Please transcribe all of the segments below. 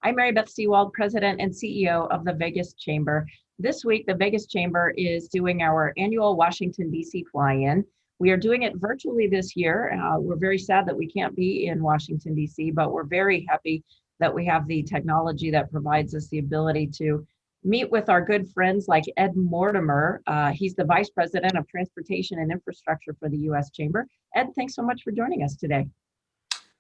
I'm Mary Beth Sewald, President and CEO of the Vegas Chamber. This week, the Vegas Chamber is doing our annual Washington, D.C. fly-in. We are doing it virtually this year. We're very sad that we can't be in Washington, D.C., but we're very happy that we have the technology that provides us the ability to meet with our good friends like Ed Mortimer. He's the Vice President of Transportation and Infrastructure for the U.S. Chamber. Ed, thanks so much for joining us today.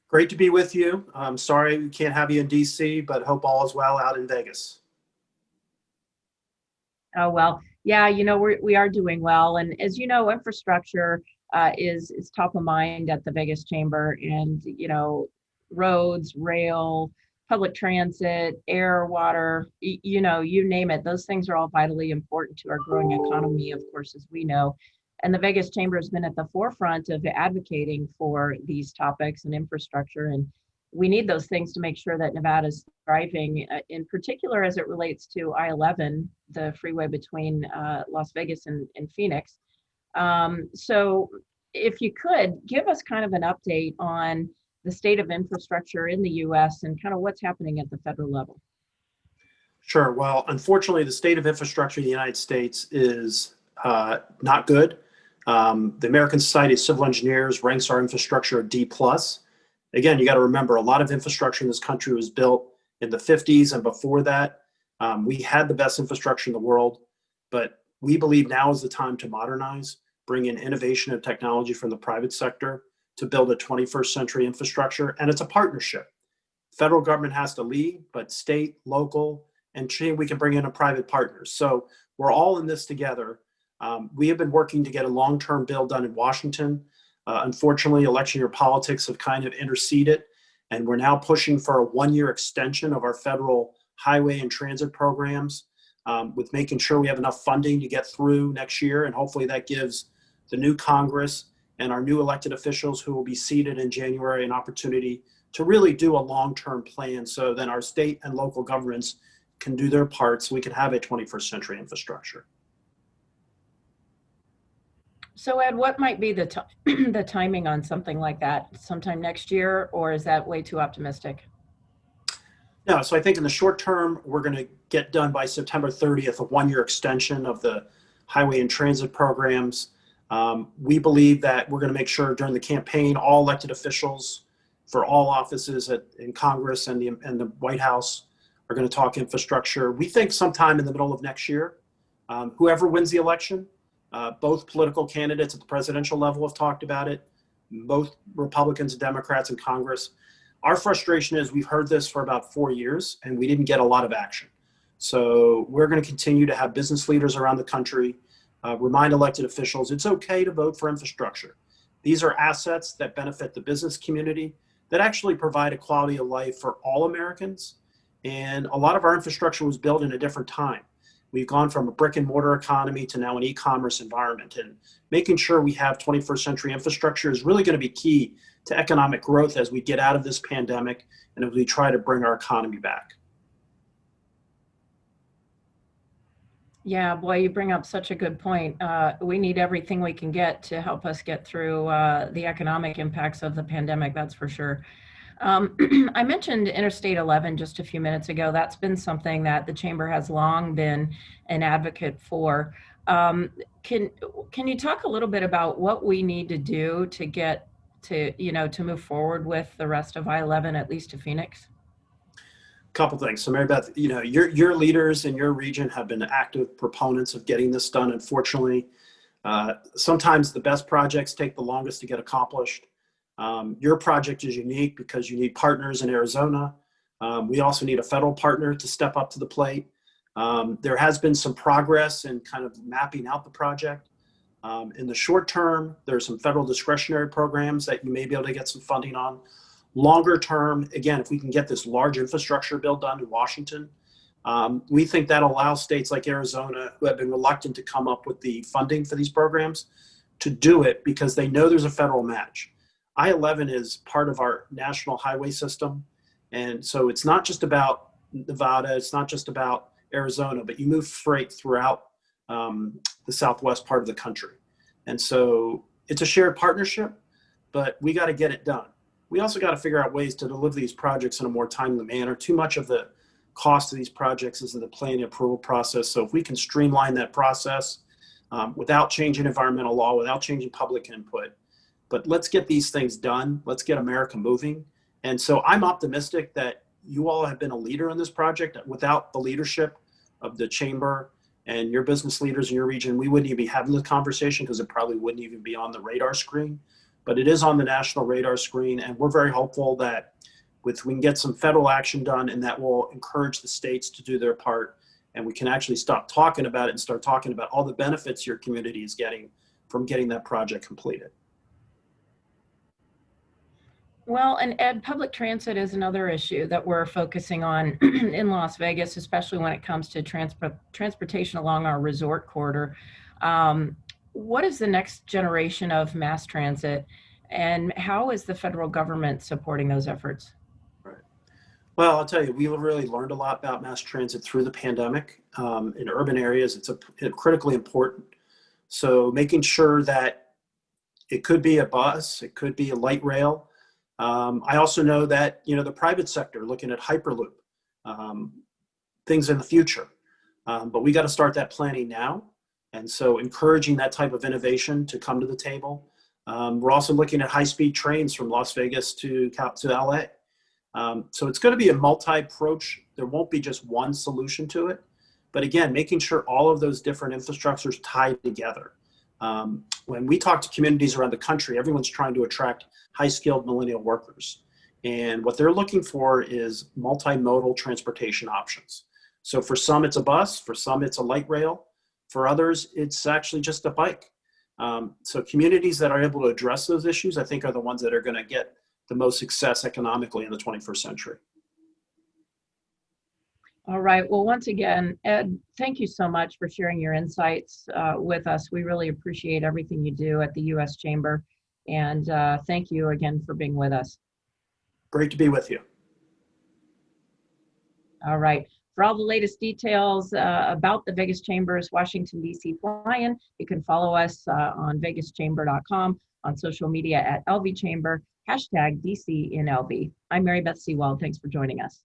Great to be with you. I'm sorry we can't have you in DC, but hope all is well out in Vegas. Oh, well, yeah, we are doing well. And as you know, infrastructure is top of mind at the Vegas Chamber, and, roads, rail, public transit, air, water, you name it. Those things are all vitally important to our growing economy, of course, as we know. And the Vegas Chamber has been at the forefront of advocating for these topics and infrastructure. And we need those things to make sure that Nevada is thriving, in particular as it relates to I-11, the freeway between Las Vegas and Phoenix. So if you could give us kind of an update on the state of infrastructure in the U.S. and kind of what's happening at the federal level. Sure. Well, unfortunately, the state of infrastructure in the United States is not good. The American Society of Civil Engineers ranks our infrastructure a D+. Again, you got to remember, a lot of infrastructure in this country was built in the 50s and before that. We had the best infrastructure in the world, but we believe now is the time to modernize, bring in innovation and technology from the private sector to build a 21st century infrastructure. And it's a partnership. Federal government has to lead, but state, local, and we can bring in a private partners. So we're all in this together. We have been working to get a long-term bill done in Washington. Unfortunately, election year politics have kind of interceded, and we're now pushing for a one-year extension of our federal highway and transit programs, with making sure we have enough funding to get through next year. And hopefully that gives the new Congress and our new elected officials who will be seated in January an opportunity to really do a long-term plan, so then our state and local governments can do their parts. So we can have a 21st century infrastructure. So Ed, what might be the the timing on something like that? Sometime next year, or is that way too optimistic? No, so I think in the short term, we're going to get done by September 30th, a one-year extension of the highway and transit programs. We believe that we're going to make sure during the campaign, all elected officials for all offices in Congress and the White House are going to talk infrastructure. We think sometime in the middle of next year, whoever wins the election, both political candidates at the presidential level have talked about it, both Republicans and Democrats in Congress. Our frustration is we've heard this for about 4 years and we didn't get a lot of action. So we're going to continue to have business leaders around the country remind elected officials it's okay to vote for infrastructure. These are assets that benefit the business community, that actually provide a quality of life for all Americans. And a lot of our infrastructure was built in a different time. We've gone from a brick and mortar economy to now an e-commerce environment, and making sure we have 21st century infrastructure is really going to be key to economic growth as we get out of this pandemic and as we try to bring our economy back. Yeah, boy, you bring up such a good point. We need everything we can get to help us get through the economic impacts of the pandemic, that's for sure. I mentioned Interstate 11 just a few minutes ago. That's been something that the Chamber has long been an advocate for. Can you talk a little bit about what we need to do to get to move forward with the rest of I-11, at least to Phoenix? Couple things. So Mary Beth, your leaders in your region have been active proponents of getting this done. Unfortunately, sometimes the best projects take the longest to get accomplished. Your project is unique because you need partners in Arizona. We also need a federal partner to step up to the plate. There has been some progress in kind of mapping out the project. In the short term, there's some federal discretionary programs that you may be able to get some funding on. Longer term, again, if we can get this large infrastructure bill done in Washington, we think that allows states like Arizona, who have been reluctant to come up with the funding for these programs, to do it because they know there's a federal match. I-11 is part of our national highway system. And so it's not just about Nevada, it's not just about Arizona, but you move freight throughout the southwest part of the country. And so it's a shared partnership, but we got to get it done. we also got to figure out ways to deliver these projects in a more timely manner. Too much of the cost of these projects is in the planning approval process. So if we can streamline that process without changing environmental law, without changing public input, but let's get these things done. Let's get America moving. And so I'm optimistic that you all have been a leader in this project. Without the leadership of the chamber and your business leaders in your region, we wouldn't even be having this conversation because it probably wouldn't even be on the radar screen. But it is on the national radar screen, and we're very hopeful that we can get some federal action done, and that will encourage the states to do their part, and we can actually stop talking about it and start talking about all the benefits your community is getting from getting that project completed. Well, and Ed, public transit is another issue that we're focusing on in Las Vegas, especially when it comes to transportation along our resort corridor. What is the next generation of mass transit, and how is the federal government supporting those efforts? Right. Well, I'll tell you, we really learned a lot about mass transit through the pandemic. In urban areas, it's critically important. So making sure that it could be a bus, it could be a light rail. I also know that, the private sector looking at Hyperloop, things in the future. But we got to start that planning now. And so encouraging that type of innovation to come to the table. We're also looking at high-speed trains from Las Vegas to LA. So it's going to be a multi-approach. There won't be just one solution to it. But again, making sure all of those different infrastructures tie together. When we talk to communities around the country, everyone's trying to attract high-skilled millennial workers. And what they're looking for is multimodal transportation options. So for some, it's a bus. For some, it's a light rail. For others, it's actually just a bike. So communities that are able to address those issues, I think, are the ones that are going to get the most success economically in the 21st century. All right. Well, once again, Ed, thank you so much for sharing your insights with us. We really appreciate everything you do at the U.S. Chamber. And thank you again for being with us. Great to be with you. All right. For all the latest details about the Vegas Chamber's Washington, D.C. fly-in, you can follow us on vegaschamber.com, on social media at LV Chamber, #DC in LV. I'm Mary Beth Sewald. Thanks for joining us.